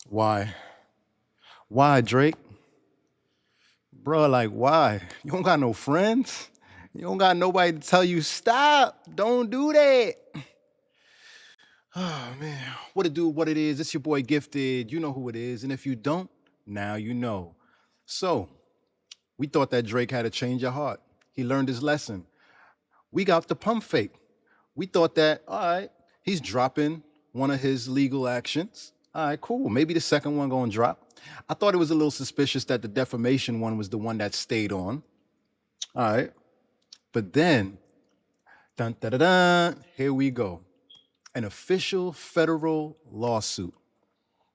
Why? Why, Drake? Bro, like, why? You don't got no friends? You don't got nobody to tell you, stop, don't do that. Oh, man. What it do, what it is. It's your boy Gifted. You know who it is. And if you don't, now you know. So, we thought that Drake had a change of heart. He learned his lesson. We got the pump fake. We thought that, all right, he's dropping one of his legal actions. All right, cool. Maybe the second one gonna drop. I thought it was a little suspicious that the defamation one was the one that stayed on. All right. But then, dun, da, da, da, here we go. An official federal lawsuit.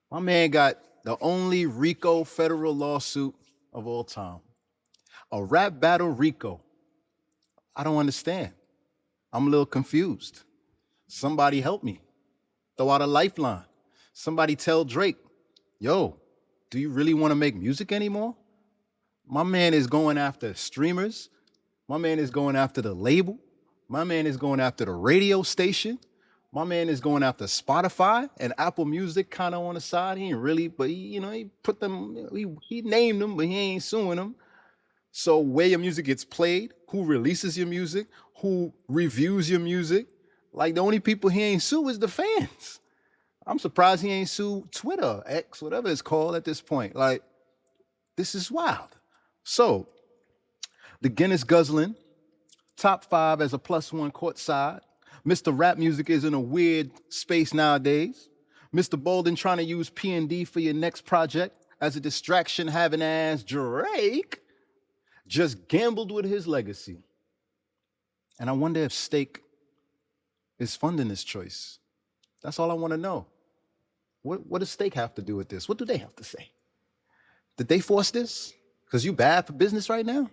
My man got the only RICO federal lawsuit of all time. A rap battle RICO. I don't understand. I'm a little confused. Somebody help me. Throw out a lifeline. Somebody tell Drake, yo, do you really want to make music anymore? My man is going after streamers. My man is going after the label. My man is going after the radio station. My man is going after Spotify and Apple Music kind of on the side. He ain't really, but he put them, he named them, but he ain't suing them. So where your music gets played, who releases your music, who reviews your music, like the only people he ain't sue is the fans. I'm surprised he ain't sued Twitter, X, whatever it's called at this point. Like, this is wild. So, the Guinness guzzling, top 5 as a +1 courtside. Mr. Rap Music is in a weird space nowadays. Mr. Bolden trying to use P&D for your next project as a distraction having ass Drake just gambled with his legacy. And I wonder if Stake is funding this choice. That's all I want to know. What does Stake have to do with this? What do they have to say? Did they force this? Because you bad for business right now?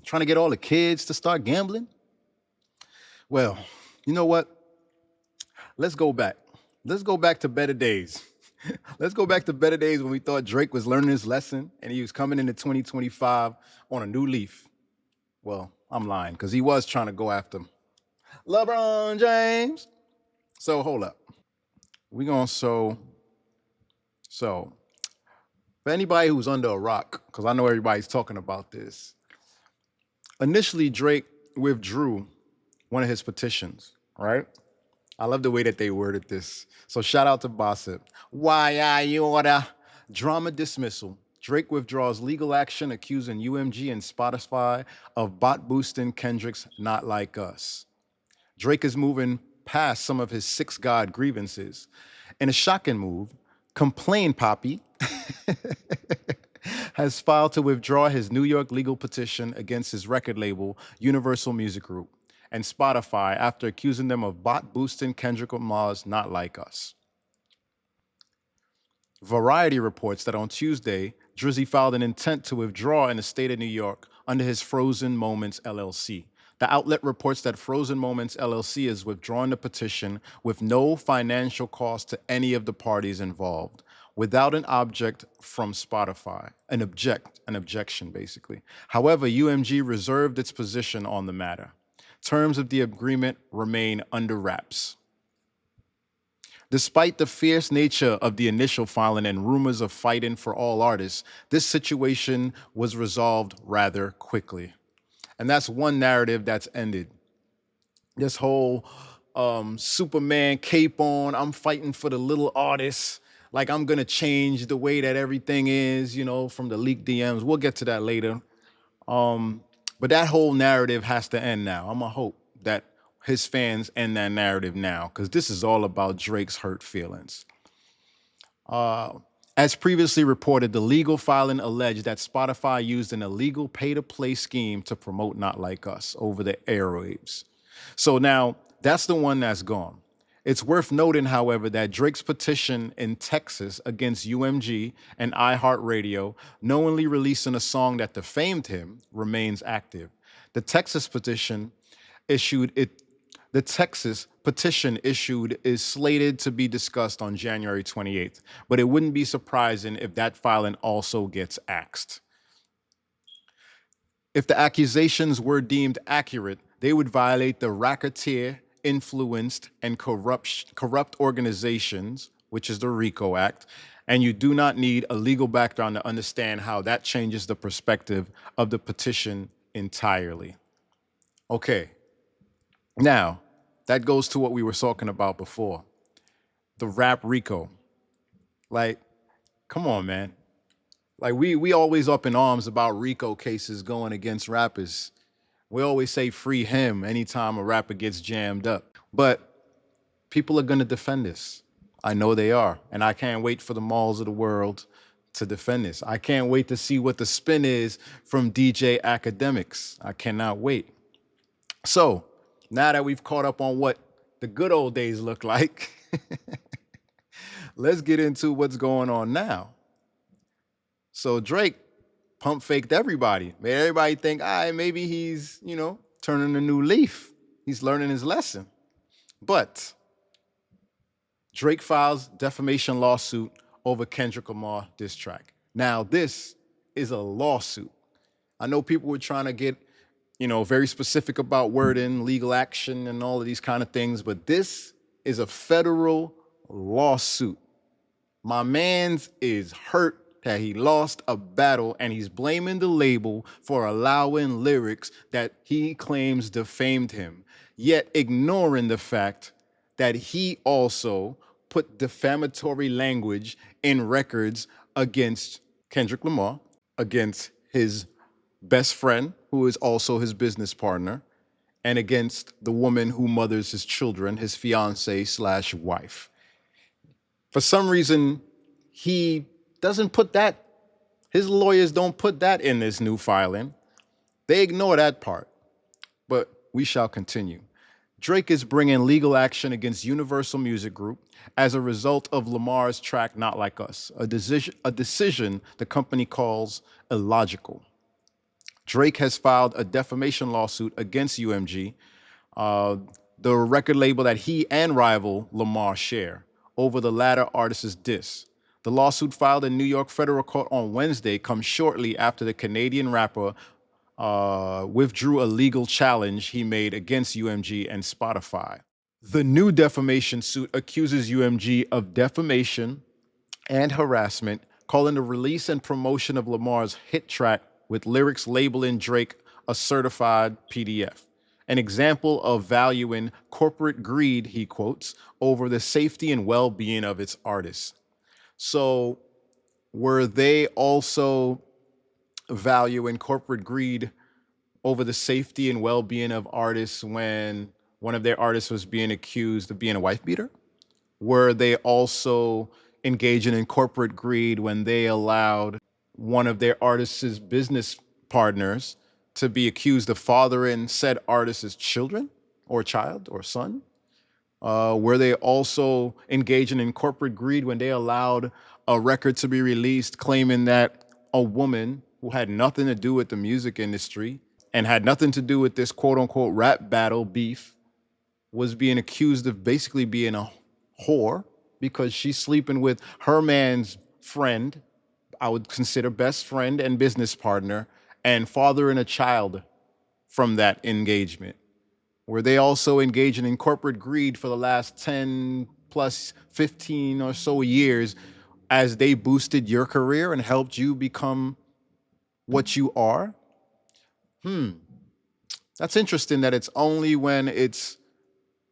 Trying to get all the kids to start gambling? Well, you know what? Let's go back. Let's go back to better days. Let's go back to better days when we thought Drake was learning his lesson and he was coming into 2025 on a new leaf. Well, I'm lying because he was trying to go after LeBron James. So hold up. We're going to so for anybody who's under a rock, because I know everybody's talking about this, initially Drake withdrew one of his petitions, right? I love the way that they worded this. So shout out to Bossip. Why are you order? Drama dismissal. Drake withdraws legal action accusing UMG and Spotify of bot boosting Kendricks' Not Like Us. Drake is moving past some of his 6 God grievances. In a shocking move, Complain Poppy has filed to withdraw his New York legal petition against his record label, Universal Music Group, and Spotify after accusing them of bot boosting Kendrick Lamar's Not Like Us. Variety reports that on Tuesday, Drizzy filed an intent to withdraw in the state of New York under his Frozen Moments LLC. The outlet reports that Frozen Moments LLC is withdrawing the petition with no financial cost to any of the parties involved, without an object from Spotify, an objection basically. However, UMG reserved its position on the matter. Terms of the agreement remain under wraps. Despite the fierce nature of the initial filing and rumors of fighting for all artists, this situation was resolved rather quickly. And that's one narrative that's ended. This whole Superman cape on, I'm fighting for the little artists, like I'm gonna change the way that everything is, from the leaked DMs. We'll get to that later. But that whole narrative has to end now. I'm gonna hope that his fans end that narrative now, because this is all about Drake's hurt feelings. As previously reported, the legal filing alleged that Spotify used an illegal pay-to-play scheme to promote Not Like Us over the airwaves. So now, that's the one that's gone. It's worth noting, however, that Drake's petition in Texas against UMG and iHeartRadio, knowingly releasing a song that defamed him, remains active. The Texas petition issued is slated to be discussed on January 28th, but it wouldn't be surprising if that filing also gets axed. If the accusations were deemed accurate, they would violate the racketeer, influenced, and corrupt organizations, which is the RICO Act, And you do not need a legal background to understand how that changes the perspective of the petition entirely. Okay, now that goes to what we were talking about before, the rap RICO. Like, come on, man. Like we always up in arms about RICO cases going against rappers. We always say free him anytime a rapper gets jammed up. But people are going to defend this. I know they are. And I can't wait for the malls of the world to defend this. I can't wait to see what the spin is from DJ Academics. I cannot wait. So now that we've caught up on what the good old days look like, let's get into what's going on now. So Drake pump faked everybody. Made everybody think, maybe he's, turning a new leaf. He's learning his lesson. But Drake files defamation lawsuit over Kendrick Lamar diss track. Now, this is a lawsuit. I know people were trying to get, very specific about wording, legal action, and all of these kind of things, but this is a federal lawsuit. My man's is hurt that he lost a battle, and he's blaming the label for allowing lyrics that he claims defamed him, yet ignoring the fact that he also put defamatory language in records against Kendrick Lamar, against his best friend, who is also his business partner, and against the woman who mothers his children, his fiance/wife. For some reason, he doesn't put that, his lawyers don't put that in this new filing. They ignore that part, but we shall continue. Drake is bringing legal action against Universal Music Group as a result of Lamar's track Not Like Us, a decision the company calls illogical. Drake has filed a defamation lawsuit against UMG, the record label that he and rival Lamar share, over the latter artist's diss. The lawsuit filed in New York federal court on Wednesday comes shortly after the Canadian rapper withdrew a legal challenge he made against UMG and Spotify. The new defamation suit accuses UMG of defamation and harassment, calling the release and promotion of Lamar's hit track with lyrics labeling Drake a certified PDF, an example of valuing corporate greed, he quotes, over the safety and well-being of its artists. So were they also valuing corporate greed over the safety and well-being of artists when one of their artists was being accused of being a wife beater? Were they also engaging in corporate greed when they allowed one of their artists' business partners to be accused of fathering said artist's children or child or son? Were they also engaging in corporate greed when they allowed a record to be released claiming that a woman who had nothing to do with the music industry and had nothing to do with this quote unquote rap battle beef was being accused of basically being a whore because she's sleeping with her man's friend, I would consider best friend and business partner, and fathering a child from that engagement? Were they also engaging in corporate greed for the last 10 plus 15 or so years as they boosted your career and helped you become what you are? That's interesting that it's only when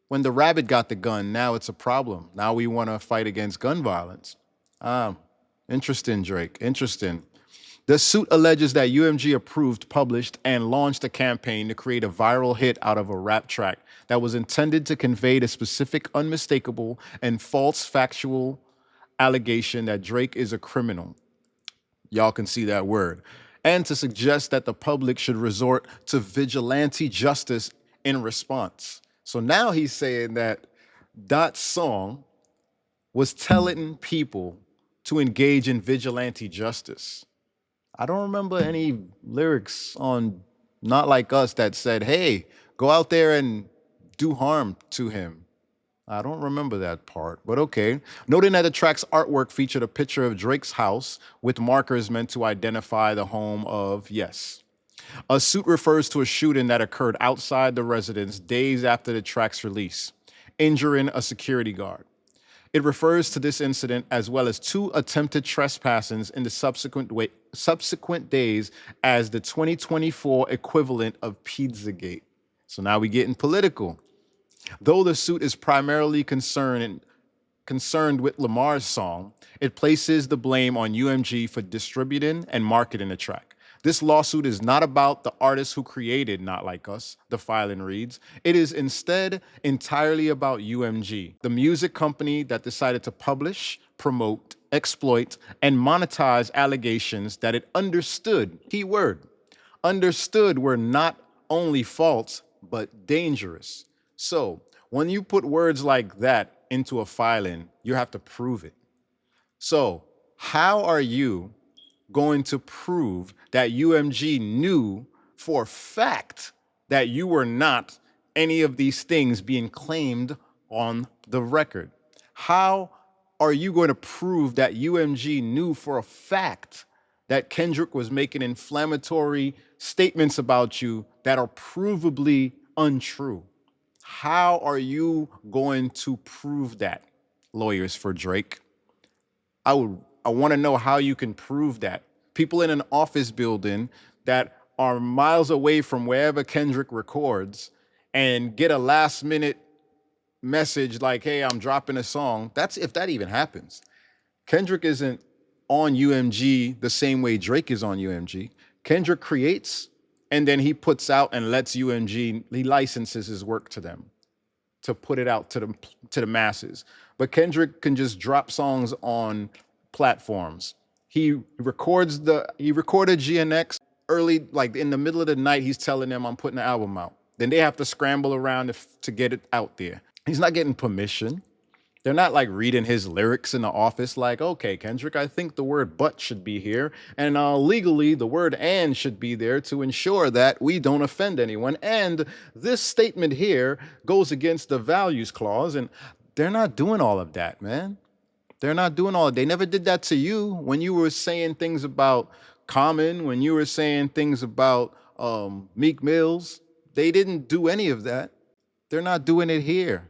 the rabbit got the gun, now it's a problem. Now we want to fight against gun violence. Interesting, Drake, interesting. The suit alleges that UMG approved, published, and launched a campaign to create a viral hit out of a rap track that was intended to convey the specific, unmistakable, and false factual allegation that Drake is a criminal. Y'all can see that word. And to suggest that the public should resort to vigilante justice in response. So now he's saying that that song was telling people to engage in vigilante justice. I don't remember any lyrics on Not Like Us that said, hey, go out there and do harm to him. I don't remember that part, but okay. Noting that the track's artwork featured a picture of Drake's house with markers meant to identify the home of, yes. A suit refers to a shooting that occurred outside the residence days after the track's release, injuring a security guard. It refers to this incident as well as 2 attempted trespassings in the subsequent days as the 2024 equivalent of Pizzagate. So now we're getting political. Though the suit is primarily concerned with Lamar's song, it places the blame on UMG for distributing and marketing the track. This lawsuit is not about the artist who created Not Like Us, the filing reads. It is instead entirely about UMG, the music company that decided to publish, promote, exploit, and monetize allegations that it understood, keyword, understood were not only false, but dangerous. So when you put words like that into a filing, you have to prove it. So how are you going to prove that UMG knew for a fact that you were not any of these things being claimed on the record? How are you going to prove that UMG knew for a fact that Kendrick was making inflammatory statements about you that are provably untrue? How are you going to prove that, lawyers for Drake? I want to know how you can prove that. People in an office building that are miles away from wherever Kendrick records and get a last minute message like, hey, I'm dropping a song. That's if that even happens. Kendrick isn't on UMG the same way Drake is on UMG. Kendrick creates and then he puts out and lets UMG, he licenses his work to them to put it out to the masses. But Kendrick can just drop songs on platforms. He recorded GNX early, like in the middle of the night, he's telling them I'm putting the album out. Then they have to scramble around to get it out there. He's not getting permission. They're not like reading his lyrics in the office like, okay, Kendrick, I think the word but should be here. And legally, the word and should be there to ensure that we don't offend anyone. And this statement here goes against the values clause. And they're not doing all of that, man. They're not doing all of that. They never did that to you when you were saying things about Common, when you were saying things about Meek Mills. They didn't do any of that. They're not doing it here.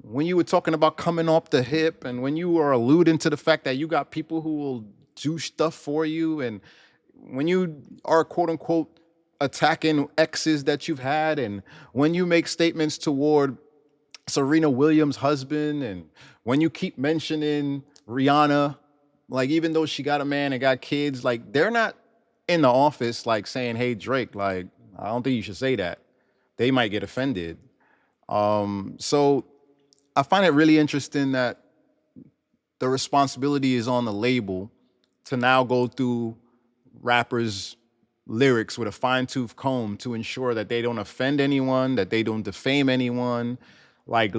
When you were talking about coming off the hip and when you were alluding to the fact that you got people who will do stuff for you, and when you are quote unquote attacking exes that you've had, and when you make statements toward Serena Williams' husband, and when you keep mentioning Rihanna, like even though she got a man and got kids, like they're not in the office like saying, hey, Drake, like, I don't think you should say that. They might get offended. So I find it really interesting that the responsibility is on the label to now go through rappers' lyrics with a fine-tooth comb to ensure that they don't offend anyone, that they don't defame anyone. Like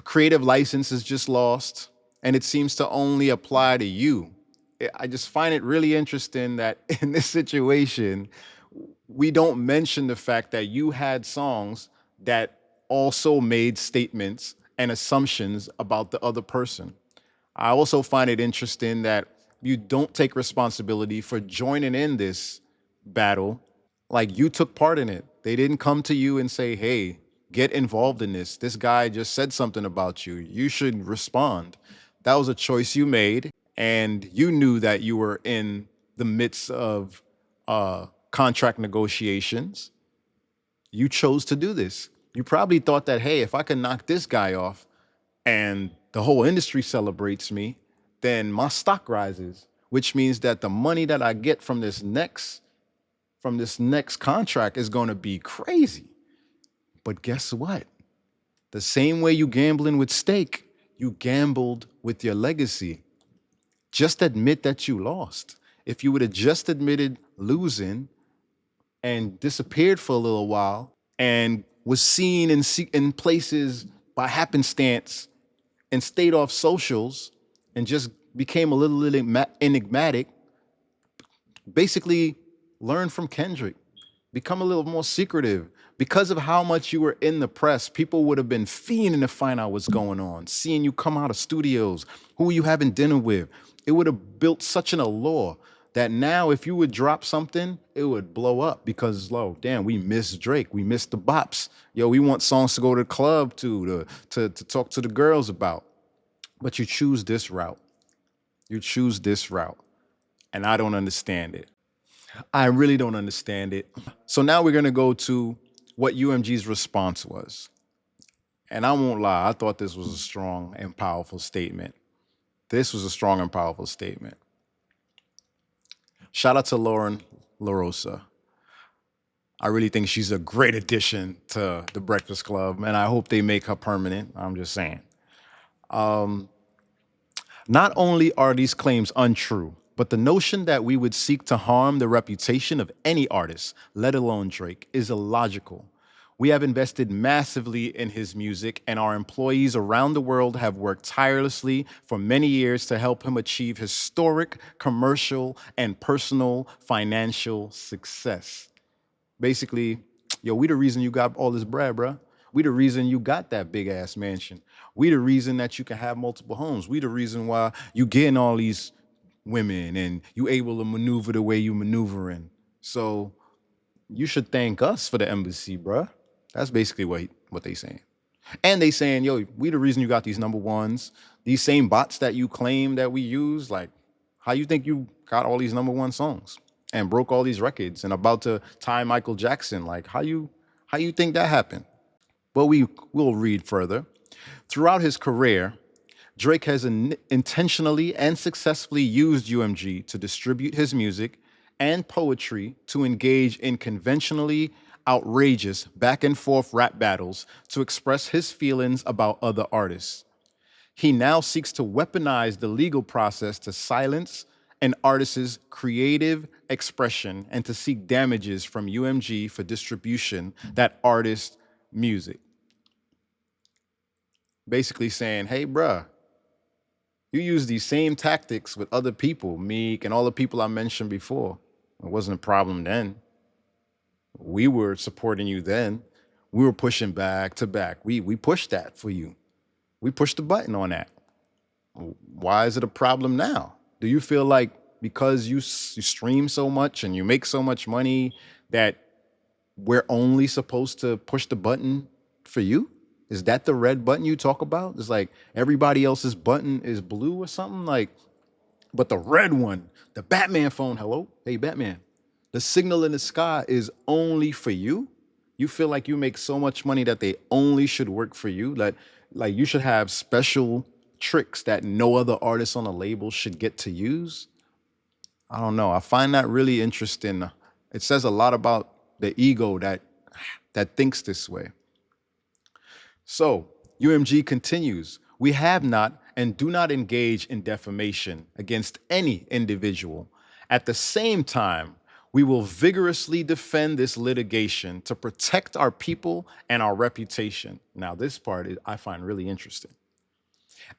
creative license is just lost, and it seems to only apply to you. I just find it really interesting that in this situation, we don't mention the fact that you had songs that also made statements and assumptions about the other person. I also find it interesting that you don't take responsibility for joining in this battle. Like you took part in it. They didn't come to you and say, hey, get involved in this. This guy just said something about you. You should respond. That was a choice you made, and you knew that you were in the midst of contract negotiations. You chose to do this. You probably thought that, hey, if I can knock this guy off and the whole industry celebrates me, then my stock rises, which means that the money that I get from this next contract is going to be crazy. But guess what? The same way you gambling with stake, you gambled with your legacy. Just admit that you lost. If you would have just admitted losing and disappeared for a little while and was seen in places by happenstance and stayed off socials and just became a little enigmatic, basically learn from Kendrick. Become a little more secretive. Because of how much you were in the press, people would have been fiending to find out what's going on, seeing you come out of studios, who you having dinner with. It would have built such an allure that now if you would drop something, it would blow up because, oh, damn, we miss Drake. We miss the bops. Yo, we want songs to go to the club to talk to the girls about. But you choose this route. You choose this route. And I don't understand it. I really don't understand it. So now we're going to go to what UMG's response was. And I won't lie, I thought this was a strong and powerful statement. This was a strong and powerful statement. Shout out to Lauren LaRosa. I really think she's a great addition to the Breakfast Club, and I hope they make her permanent. I'm just saying. Not only are these claims untrue, but the notion that we would seek to harm the reputation of any artist, let alone Drake, is illogical. We have invested massively in his music, and our employees around the world have worked tirelessly for many years to help him achieve historic commercial and personal financial success. Basically, yo, we the reason you got all this bread, bruh. We the reason you got that big ass mansion. We the reason that you can have multiple homes. We the reason why you getting all these women and you able to maneuver the way you maneuvering. So you should thank us for the embassy, bruh. That's basically what they saying. And they saying, yo, we the reason you got these number ones. These same bots that you claim that we use, like, how you think you got all these number one songs and broke all these records and about to tie Michael Jackson? Like, how you think that happened? But we will read further. Throughout his career, Drake has intentionally and successfully used UMG to distribute his music and poetry to engage in conventionally outrageous back and forth rap battles to express his feelings about other artists. He now seeks to weaponize the legal process to silence an artist's creative expression and to seek damages from UMG for distribution that artist's music. Basically saying, hey, bruh, you use these same tactics with other people, Meek and all the people I mentioned before. It wasn't a problem then. We were supporting you then. We were pushing back to back. We pushed that for you. We pushed the button on that. Why is it a problem now? Do you feel like because you stream so much and you make so much money that we're only supposed to push the button for you? Is that the red button you talk about? It's like everybody else's button is blue or something? Like, but the red one, the Batman phone, hello? Hey, Batman. The signal in the sky is only for you? You feel like you make so much money that they only should work for you? Like you should have special tricks that no other artist on a label should get to use? I don't know. I find that really interesting. It says a lot about the ego that thinks this way. So UMG continues, we have not and do not engage in defamation against any individual. At the same time, we will vigorously defend this litigation to protect our people and our reputation. Now, this part I find really interesting.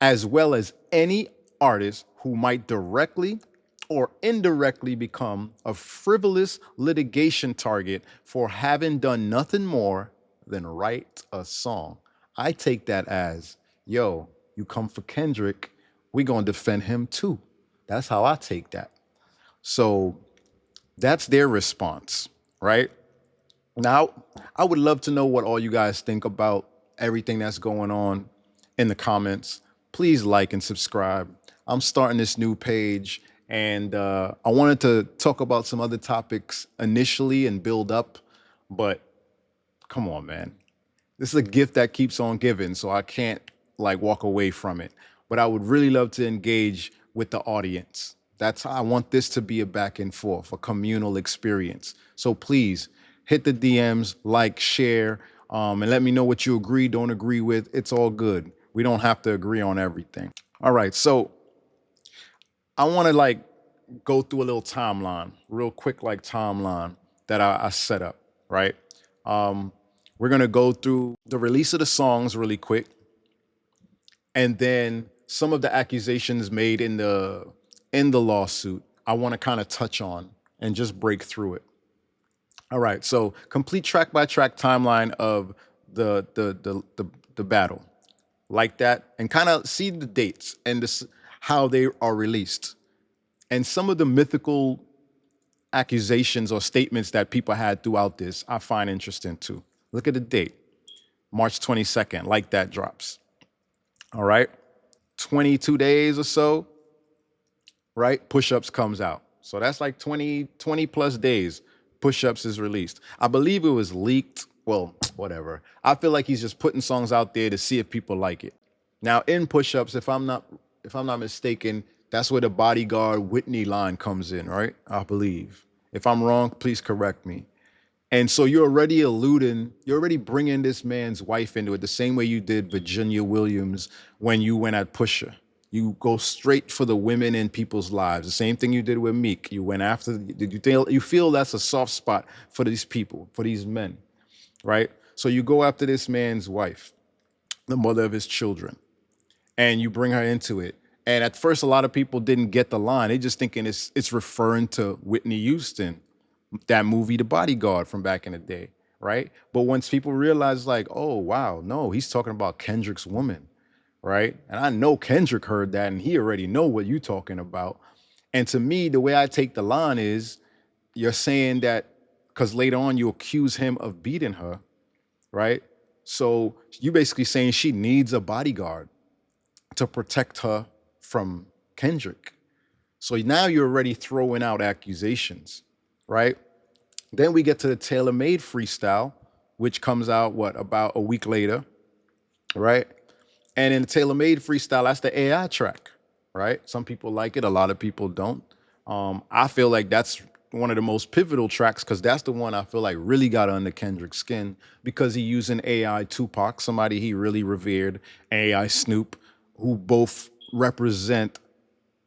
As well as any artist who might directly or indirectly become a frivolous litigation target for having done nothing more than write a song. I take that as, yo, you come for Kendrick, we gonna defend him too. That's how I take that. So that's their response, right? Now, I would love to know what all you guys think about everything that's going on in the comments. Please like and subscribe. I'm starting this new page, and I wanted to talk about some other topics initially and build up, but come on, man. This is a gift that keeps on giving, so I can't like walk away from it. But I would really love to engage with the audience. That's how I want this to be a back and forth, a communal experience. So please hit the DMs, like, share, and let me know what you agree, don't agree with. It's all good. We don't have to agree on everything. All right, so I want to like go through a little timeline, real quick, like timeline that I set up, right? We're gonna go through the release of the songs really quick, and then some of the accusations made in the lawsuit I want to kind of touch on and just break through it. All right, so complete track by track timeline of the battle, like that, and kind of see the dates and how they are released, and some of the mythical accusations or statements that people had throughout this I find interesting too. Look at the date, March 22nd, like that drops. All right. 22 days or so, right? Push-ups comes out. So that's like 20 plus days. Push-ups is released. I believe it was leaked. Well, whatever. I feel like he's just putting songs out there to see if people like it. Now in Push-ups, if I'm not mistaken, that's where the Bodyguard Whitney line comes in, right? I believe. If I'm wrong, please correct me. And so you're already bringing this man's wife into it the same way you did Virginia Williams when you went at Pusha. You go straight for the women in people's lives. The same thing you did with Meek. You went after, you feel that's a soft spot for these people, for these men, right? So you go after this man's wife, the mother of his children, and you bring her into it. And at first, a lot of people didn't get the line. They just thinking it's referring to Whitney Houston, that movie, The Bodyguard from back in the day, right? But once people realize like, oh, wow, no, he's talking about Kendrick's woman, right? And I know Kendrick heard that and he already know what you're talking about. And to me, the way I take the line is you're saying that because later on you accuse him of beating her, right? So you basically saying she needs a bodyguard to protect her from Kendrick. So now you're already throwing out accusations, right? Then we get to the Tailor-Made freestyle, which comes out, about a week later, right? And in the Tailor-Made freestyle, that's the AI track, right? Some people like it, a lot of people don't. I feel like that's one of the most pivotal tracks because that's the one I feel like really got under Kendrick's skin because he used an AI Tupac, somebody he really revered, AI Snoop, who both represent,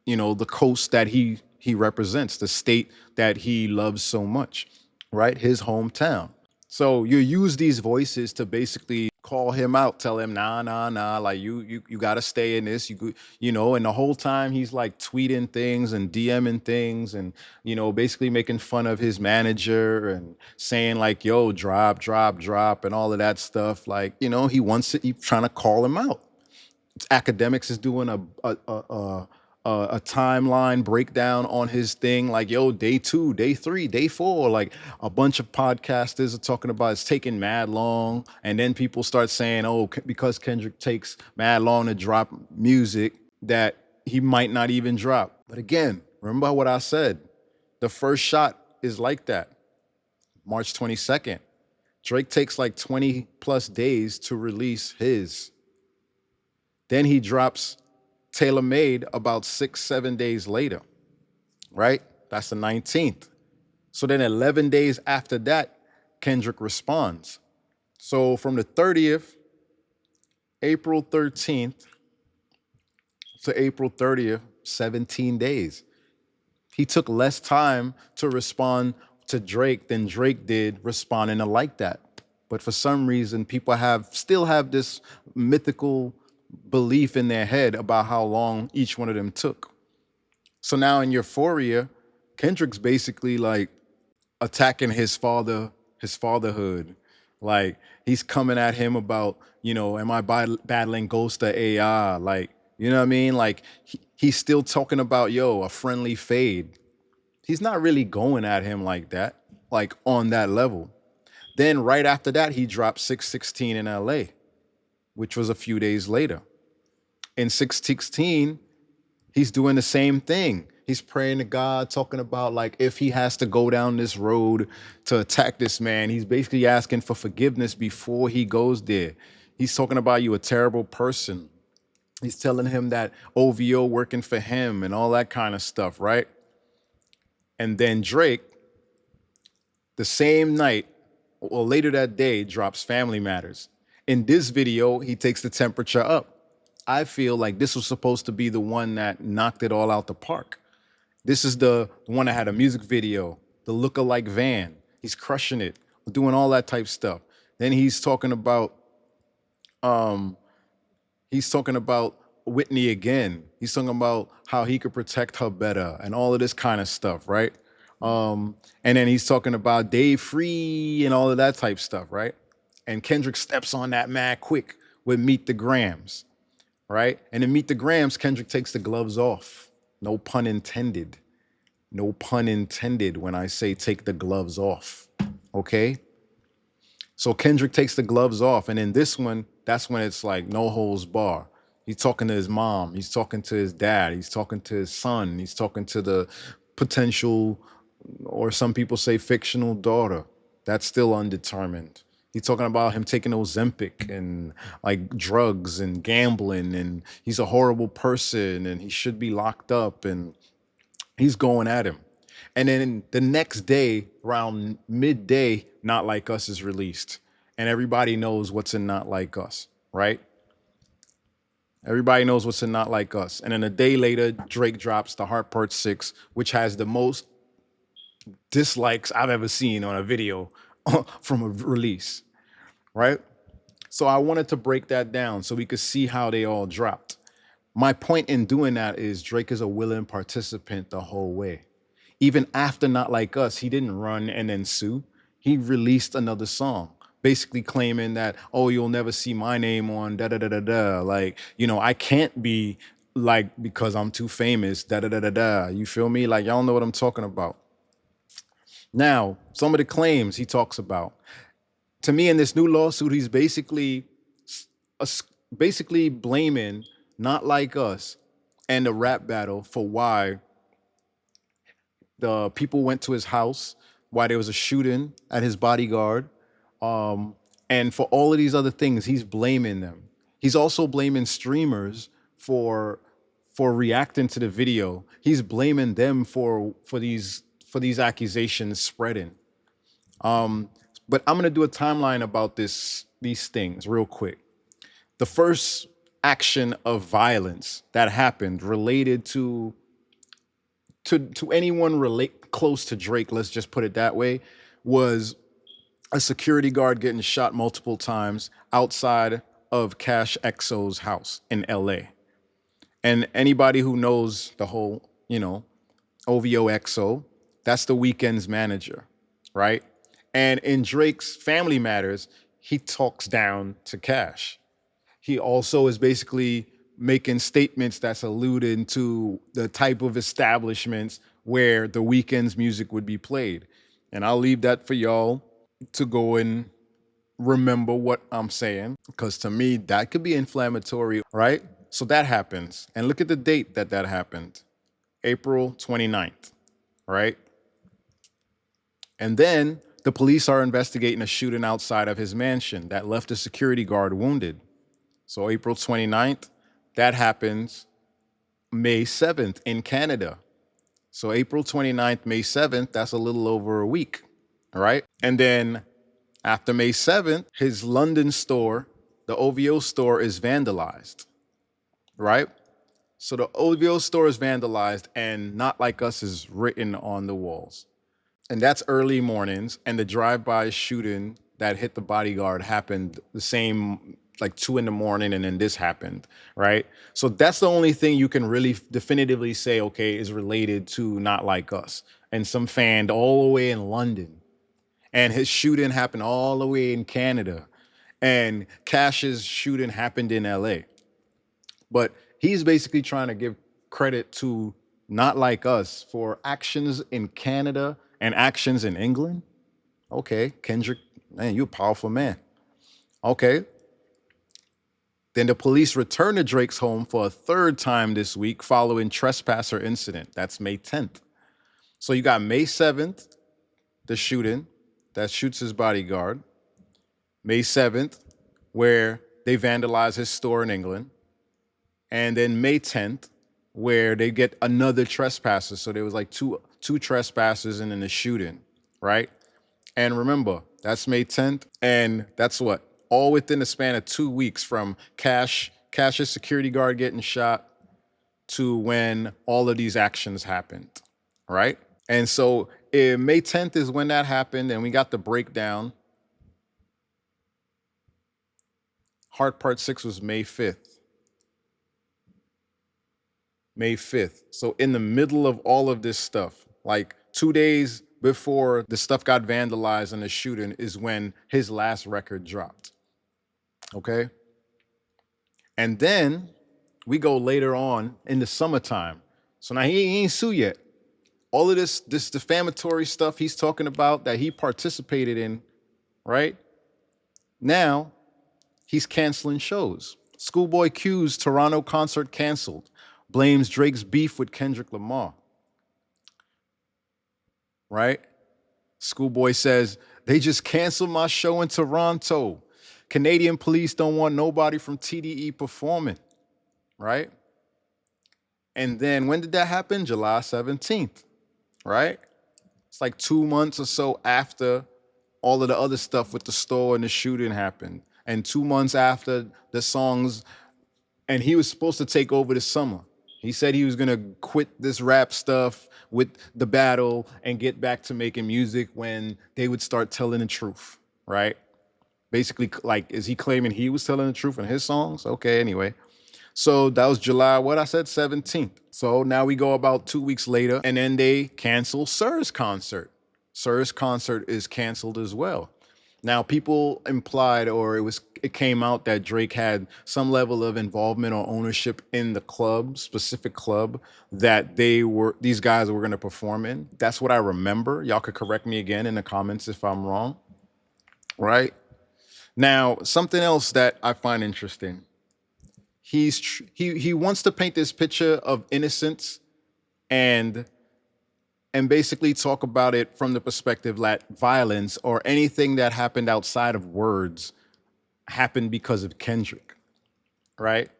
the coast that he represents, the state that he loves so much, right? His hometown. So you use these voices to basically call him out, tell him, nah, like you gotta stay in this, and the whole time he's like tweeting things and DMing things and, basically making fun of his manager and saying like, yo, drop and all of that stuff. Like, he's trying to call him out. Academics is doing a timeline breakdown on his thing, like, yo, day 2, day 3, day 4, like a bunch of podcasters are talking about it's taking mad long. And then people start saying, oh, because Kendrick takes mad long to drop music that he might not even drop. But again, remember what I said, the first shot is like that. March 22nd, Drake takes like 20 plus days to release his. Then he drops Tailor-Made about 6-7 days later, right? That's the 19th. So then 11 days after that, Kendrick responds. So from the 30th, April 13th to April 30th, 17 days. He took less time to respond to Drake than Drake did responding to Like That. But for some reason, people still have this mythical belief in their head about how long each one of them took. So now in Euphoria, Kendrick's basically like attacking his fatherhood. Like he's coming at him about, am I battling ghost or AI? Like, you know what I mean? Like he's still talking about, a friendly fade. He's not really going at him like that, like on that level. Then right after that, he dropped 616 in LA, which was a few days later. In 616, he's doing the same thing. He's praying to God, talking about like if he has to go down this road to attack this man, he's basically asking for forgiveness before he goes there. He's talking about you a terrible person. He's telling him that OVO working for him and all that kind of stuff, right? And then Drake, the same night, or later that day, drops Family Matters. In this video, he takes the temperature up. I feel like this was supposed to be the one that knocked it all out the park. This is the one that had a music video, the lookalike van. He's crushing it, doing all that type stuff. Then he's talking about Whitney again. He's talking about how he could protect her better and all of this kind of stuff, right? And then he's talking about Dave Free and all of that type stuff, right? And Kendrick steps on that mad quick with Meet the Grams, right? And in Meet the Grams, Kendrick takes the gloves off. No pun intended. No pun intended when I say take the gloves off, okay? So Kendrick takes the gloves off. And in this one, that's when it's like no holds bar. He's talking to his mom. He's talking to his dad. He's talking to his son. He's talking to the potential, or some people say fictional daughter. That's still undetermined. He's talking about him taking Ozempic and like drugs and gambling, and he's a horrible person and he should be locked up, and he's going at him. And then the next day, around midday, Not Like Us is released. And everybody knows what's in Not Like Us, right? Everybody knows what's in Not Like Us. And then a day later, Drake drops The Heart Part 6, which has the most dislikes I've ever seen on a video from a release, right? So I wanted to break that down so we could see how they all dropped. My point in doing that is Drake is a willing participant the whole way. Even after Not Like Us, he didn't run and then sue. He released another song, basically claiming that, oh, you'll never see my name on da da da da da. Like, you know, I can't be like, because I'm too famous, da da da da da. You feel me? Like, y'all know what I'm talking about. Now, some of the claims he talks about. To me, in this new lawsuit, he's basically blaming Not Like Us and the rap battle for why the people went to his house, why there was a shooting at his bodyguard, and for all of these other things, he's blaming them. He's also blaming streamers for reacting to the video. He's blaming them for these accusations spreading. But I'm gonna do a timeline about these things real quick. The first action of violence that happened related to anyone close to Drake, let's just put it that way, was a security guard getting shot multiple times outside of Cash XO's house in LA. And anybody who knows the whole, OVO XO, that's the Weeknd's manager, right? And in Drake's Family Matters, he talks down to Cash. He also is basically making statements that's alluding to the type of establishments where the Weeknd's music would be played. And I'll leave that for y'all to go and remember what I'm saying, because to me, that could be inflammatory, right? So that happens. And look at the date that happened, April 29th, right? And then the police are investigating a shooting outside of his mansion that left a security guard wounded. So April 29th, that happens May 7th in Canada. So April 29th, May 7th, that's a little over a week, all right? And then after May 7th, his London store, the OVO store, is vandalized, right? So the OVO store is vandalized and Not Like Us is written on the walls. And that's early mornings, and the drive-by shooting that hit the bodyguard happened the same, like 2 a.m, and then this happened, right? So that's the only thing you can really definitively say, okay, is related to Not Like Us. And some fan all the way in London. And his shooting happened all the way in Canada. And Cash's shooting happened in LA. But he's basically trying to give credit to Not Like Us for actions in Canada and actions in England. Okay, Kendrick, man, you're a powerful man. Okay. Then the police returned to Drake's home for a third time this week following trespasser incident. That's May 10th. So you got May 7th, the shooting that shoots his bodyguard. May 7th, where they vandalize his store in England. And then May 10th, where they get another trespasser. So there was like two trespassers and then the shooting, right? And remember, that's May 10th. And that's what? All within the span of 2 weeks, from Cash's security guard getting shot to when all of these actions happened, right? And so May 10th is when that happened, and we got the breakdown. Heart Part 6 was May 5th. May 5th. So in the middle of all of this stuff, like 2 days before the stuff got vandalized and the shooting, is when his last record dropped. Okay? And then we go later on in the summertime. So now he ain't sued yet. All of this defamatory stuff he's talking about that he participated in, right? Now he's canceling shows. Schoolboy Q's Toronto concert canceled. Blames Drake's beef with Kendrick Lamar. Right? Schoolboy says, they just canceled my show in Toronto. Canadian police don't want nobody from TDE performing. Right? And then when did that happen? July 17th. Right? It's like 2 months or so after all of the other stuff with the store and the shooting happened. And 2 months after the songs, and he was supposed to take over this summer. He said he was gonna quit this rap stuff with the battle and get back to making music when they would start telling the truth, right? Basically, like, is he claiming he was telling the truth in his songs? Okay, anyway. So that was July, what I said, 17th. So now we go about 2 weeks later, and then they cancel Sues concert. Sues concert is canceled as well. Now, people implied, or it came out that Drake had some level of involvement or ownership in the club, specific club that these guys were going to perform in. That's what I remember. Y'all could correct me again in the comments if I'm wrong. Right? Now, something else that I find interesting. He wants to paint this picture of innocence and basically talk about it from the perspective that violence or anything that happened outside of words happened because of Kendrick, right?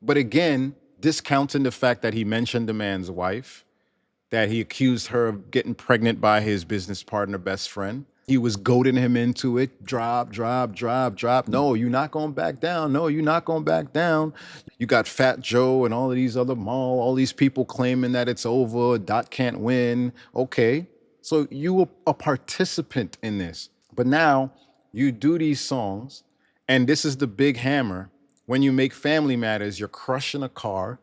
But again, discounting the fact that he mentioned the man's wife, that he accused her of getting pregnant by his business partner, best friend. He was goading him into it. Drop, drop, drop, drop. No, you're not going back down. No, you're not going back down. You got Fat Joe and all of these other all these people claiming that it's over. Dot can't win. Okay. So you were a participant in this. But now you do these songs, and this is the big hammer. When you make Family Matters, you're crushing a car.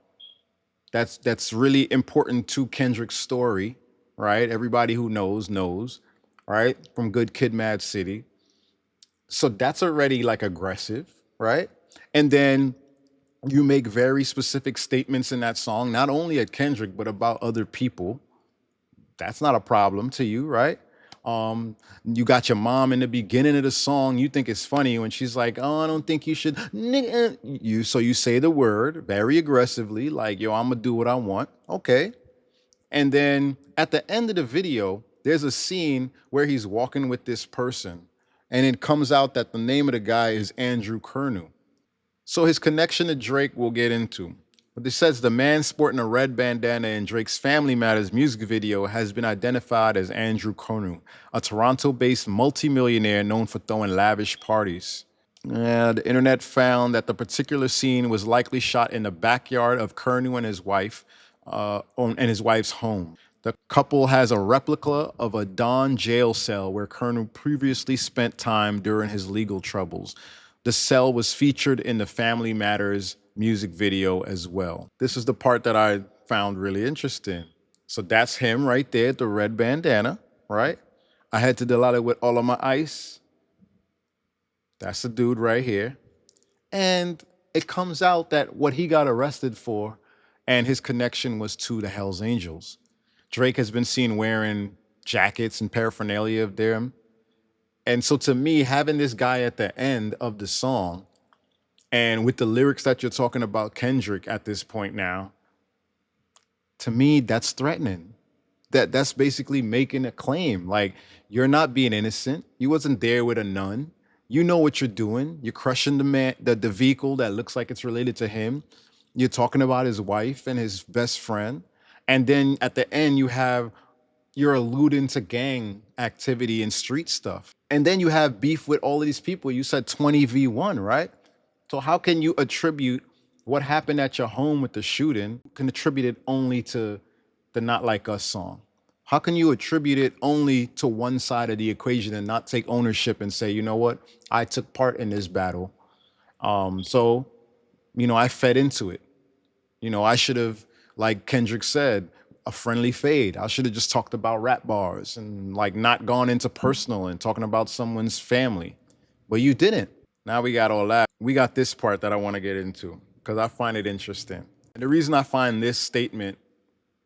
That's really important to Kendrick's story, right? Everybody who knows, right? From Good Kid, Mad City. So that's already like aggressive, right? And then you make very specific statements in that song, not only at Kendrick, but about other people. That's not a problem to you, right? You got your mom in the beginning of the song. You think it's funny when she's like, "Oh, I don't think you should." So you say the word very aggressively, like, "Yo, I'm gonna do what I want." Okay. And then at the end of the video, there's a scene where he's walking with this person, and it comes out that the name of the guy is Andrew Kernu. So his connection to Drake we'll get into. But it says the man sporting a red bandana in Drake's Family Matters music video has been identified as Andrew Kernu, a Toronto-based multimillionaire known for throwing lavish parties. The internet found that the particular scene was likely shot in the backyard of Kernu and his wife, and his wife's home. The couple has a replica of a Don jail cell where Kernu previously spent time during his legal troubles. The cell was featured in the Family Matters music video as well. This is the part that I found really interesting. So that's him right there, the red bandana, right? I had to deal it with all of my ice. That's the dude right here. And it comes out that what he got arrested for and his connection was to the Hells Angels. Drake has been seen wearing jackets and paraphernalia of them. And so to me, having this guy at the end of the song, and with the lyrics that you're talking about Kendrick at this point now, to me, that's threatening. That's basically making a claim. Like, you're not being innocent. You wasn't there with a nun. You know what you're doing. You're crushing the man, the vehicle that looks like it's related to him. You're talking about his wife and his best friend. And then at the end, you're alluding to gang activity and street stuff. And then you have beef with all of these people. You said 20v1, right? So how can you attribute what happened at your home with the shooting, can attribute it only to the Not Like Us song? How can you attribute it only to one side of the equation and not take ownership and say, you know what, I took part in this battle. So, I fed into it. I should have, like Kendrick said, a friendly fade. I should have just talked about rap bars and like not gone into personal and talking about someone's family. But you didn't. Now we got all that. We got this part that I want to get into because I find it interesting. And the reason I find this statement,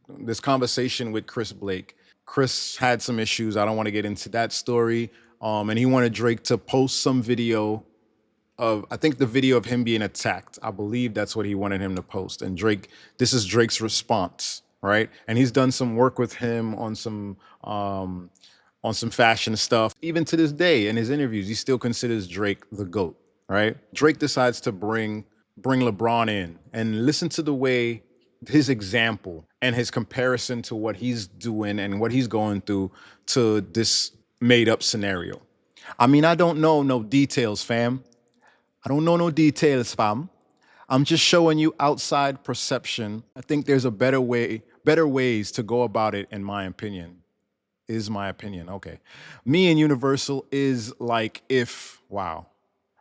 this conversation with Chris Blake, Chris had some issues. I don't want to get into that story. And he wanted Drake to post some video of, I think the video of him being attacked. I believe that's what he wanted him to post. And Drake, this is Drake's response, right? And he's done some work with him on some fashion stuff. Even to this day, in his interviews, he still considers Drake the GOAT, right? Drake decides to bring LeBron in, and listen to the way his example and his comparison to what he's doing and what he's going through to this made up scenario. I mean, I don't know no details, fam. I don't know no details, fam. I'm just showing you outside perception. I think there's a better ways to go about it, in my opinion. Is my opinion. Okay. Me and Universal is like if, wow.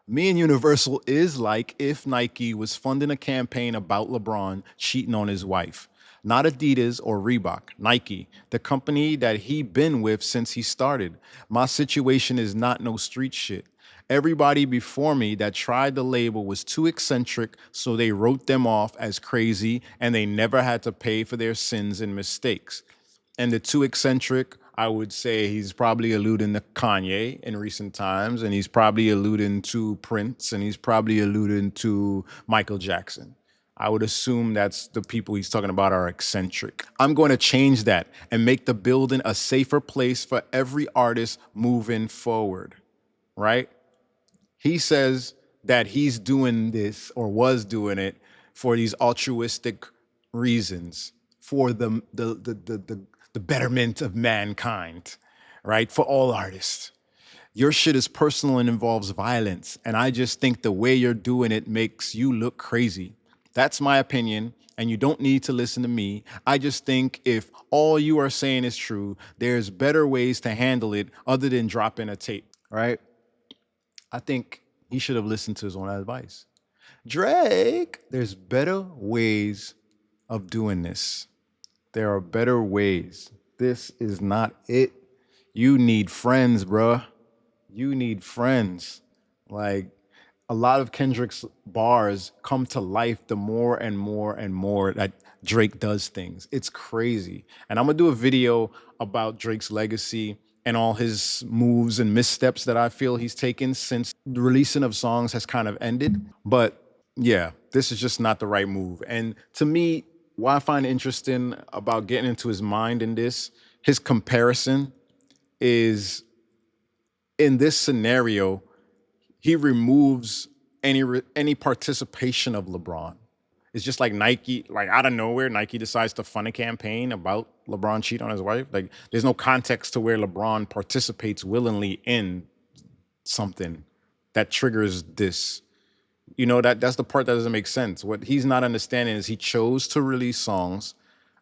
Me and Universal is like if Nike was funding a campaign about LeBron cheating on his wife. Not Adidas or Reebok, Nike, the company that he been with since he started. My situation is not no street shit. Everybody before me that tried the label was too eccentric, so they wrote them off as crazy and they never had to pay for their sins and mistakes. And the too eccentric, I would say he's probably alluding to Kanye in recent times, and he's probably alluding to Prince, and he's probably alluding to Michael Jackson. I would assume that's the people he's talking about are eccentric. I'm going to change that and make the building a safer place for every artist moving forward, right? He says that he's doing this or was doing it for these altruistic reasons, for the betterment of mankind, right? For all artists. Your shit is personal and involves violence. And I just think the way you're doing it makes you look crazy. That's my opinion. And you don't need to listen to me. I just think if all you are saying is true, there's better ways to handle it other than dropping a tape, right? I think he should have listened to his own advice. Drake, there's better ways of doing this. There are better ways. This is not it. You need friends, bruh. You need friends. Like, a lot of Kendrick's bars come to life the more and more and more that Drake does things. It's crazy. And I'm gonna do a video about Drake's legacy and all his moves and missteps that I feel he's taken since the releasing of songs has kind of ended. But yeah, this is just not the right move. And to me, what I find interesting about getting into his mind in this, his comparison is, in this scenario, he removes any participation of LeBron. It's just like Nike, like out of nowhere, Nike decides to fund a campaign about LeBron cheating on his wife. Like, there's no context to where LeBron participates willingly in something that triggers this. You know, that's the part that doesn't make sense. What he's not understanding is he chose to release songs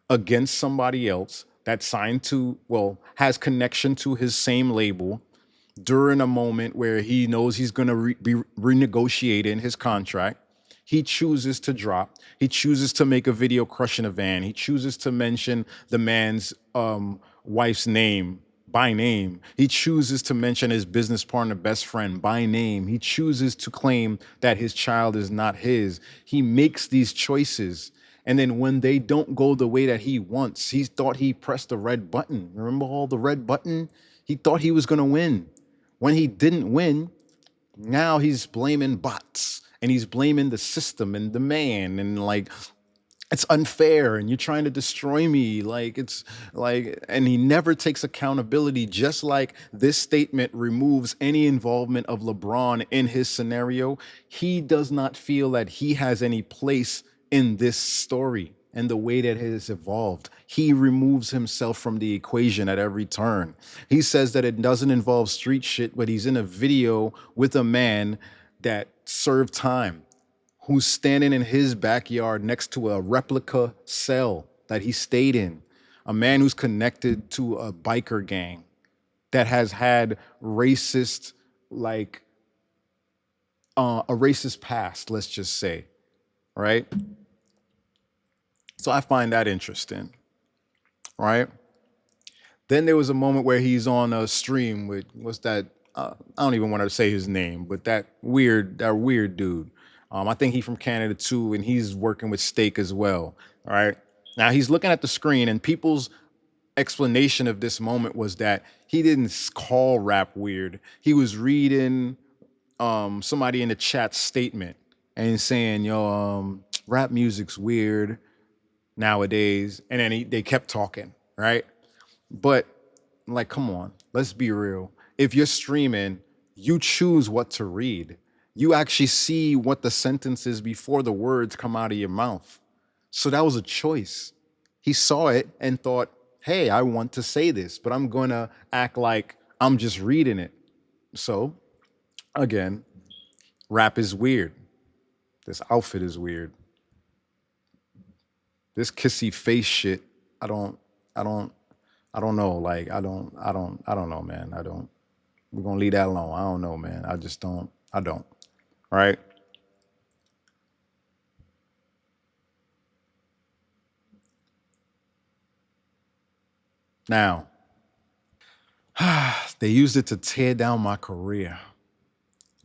against somebody else that signed to, well, has connection to his same label during a moment where he knows he's going to be renegotiating his contract. He chooses to drop. He chooses to make a video crushing a van. He chooses to mention the man's wife's name by name. He chooses to mention his business partner, best friend by name. He chooses to claim that his child is not his. He makes these choices. And then when they don't go the way that he wants, he thought he pressed the red button. Remember all the red button? He thought he was going to win. When he didn't win, now he's blaming bots and he's blaming the system and the man, and like, it's unfair and you're trying to destroy me. Like, it's like, and he never takes accountability, just like this statement removes any involvement of LeBron in his scenario. He does not feel that he has any place in this story and the way that it has evolved. He removes himself from the equation at every turn. He says that it doesn't involve street shit, but he's in a video with a man that served time, who's standing in his backyard next to a replica cell that he stayed in. A man who's connected to a biker gang that has had racist, like, a racist past, let's just say, right? So I find that interesting, right? Then there was a moment where he's on a stream with, what's that? I don't even want to say his name, but that weird dude. I think he's from Canada too, and he's working with Steak as well. All right. Now he's looking at the screen, and people's explanation of this moment was that he didn't call rap weird. He was reading somebody in the chat statement and saying, yo, rap music's weird nowadays. And then they kept talking, right? But like, come on, let's be real. If you're streaming, you choose what to read. You actually see what the sentence is before the words come out of your mouth. So that was a choice. He saw it and thought, hey, I want to say this, but I'm going to act like I'm just reading it. So again, rap is weird. This outfit is weird. This kissy face shit, I don't know. Like, I don't know, man. We're gonna leave that alone. I don't know, man. I don't. All right. Now, they used it to tear down my career.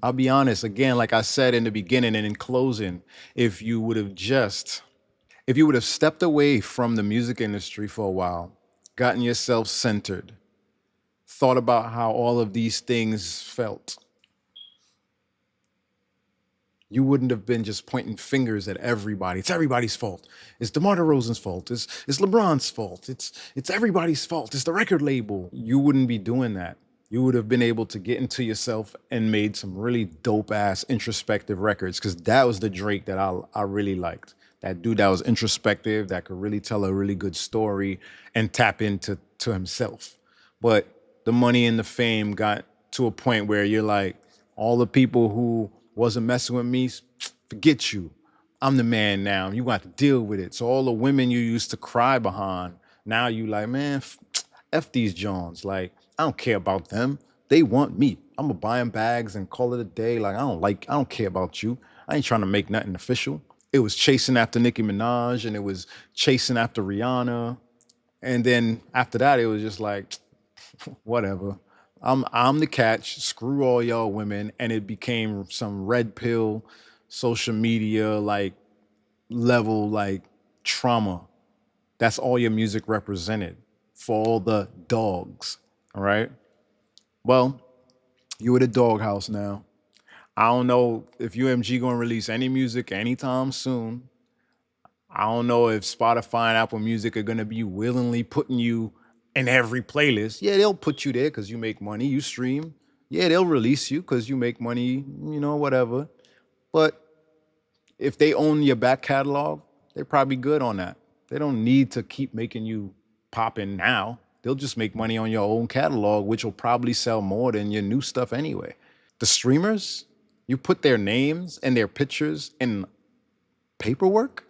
I'll be honest, again, like I said in the beginning and in closing, if you would have stepped away from the music industry for a while, gotten yourself centered, thought about how all of these things felt, you wouldn't have been just pointing fingers at everybody. It's everybody's fault. It's DeMar DeRozan's fault. It's LeBron's fault. It's everybody's fault. It's the record label. You wouldn't be doing that. You would have been able to get into yourself and made some really dope ass introspective records, because that was the Drake that I really liked. That dude that was introspective, that could really tell a really good story and tap into himself. But the money and the fame got to a point where you're like, all the people who wasn't messing with me, forget you. I'm the man now. You got to deal with it. So all the women you used to cry behind, now you like, man, F these Jones. Like, I don't care about them. They want me. I'm gonna buy them bags and call it a day. Like, I don't care about you. I ain't trying to make nothing official. It was chasing after Nicki Minaj, and it was chasing after Rihanna. And then after that, it was just like, whatever. I'm the catch. Screw all y'all women. And it became some red pill, social media like level like trauma. That's all your music represented for all the dogs. All right. Well, you at a doghouse now. I don't know if UMG gonna release any music anytime soon. I don't know if Spotify and Apple Music are gonna be willingly putting you in every playlist. Yeah, they'll put you there because you make money, you stream. Yeah, they'll release you because you make money, whatever. But if they own your back catalog, they're probably good on that. They don't need to keep making you popping now. They'll just make money on your own catalog, which will probably sell more than your new stuff anyway. The streamers, you put their names and their pictures in paperwork.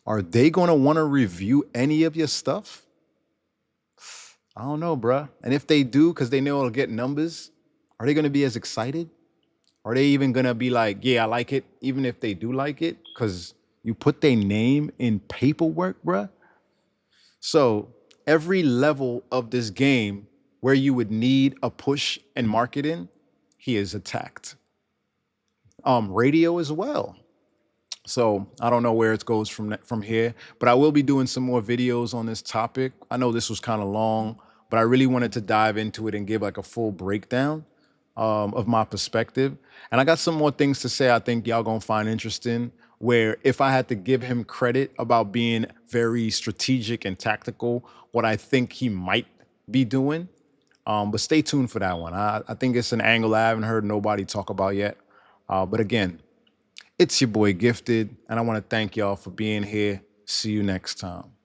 Are they going to want to review any of your stuff? I don't know, bruh. And if they do, because they know it'll get numbers, are they going to be as excited? Are they even going to be like, yeah, I like it, even if they do like it? Because you put their name in paperwork, bruh. So every level of this game where you would need a push and marketing, he is attacked. Radio as well. So I don't know where it goes from here, but I will be doing some more videos on this topic. I know this was kind of long, but I really wanted to dive into it and give like a full breakdown of my perspective. And I got some more things to say I think y'all gonna find interesting, where if I had to give him credit about being very strategic and tactical, what I think he might be doing. But stay tuned for that one. I think it's an angle I haven't heard nobody talk about yet. But again, it's your boy Gifted, and I want to thank y'all for being here. See you next time.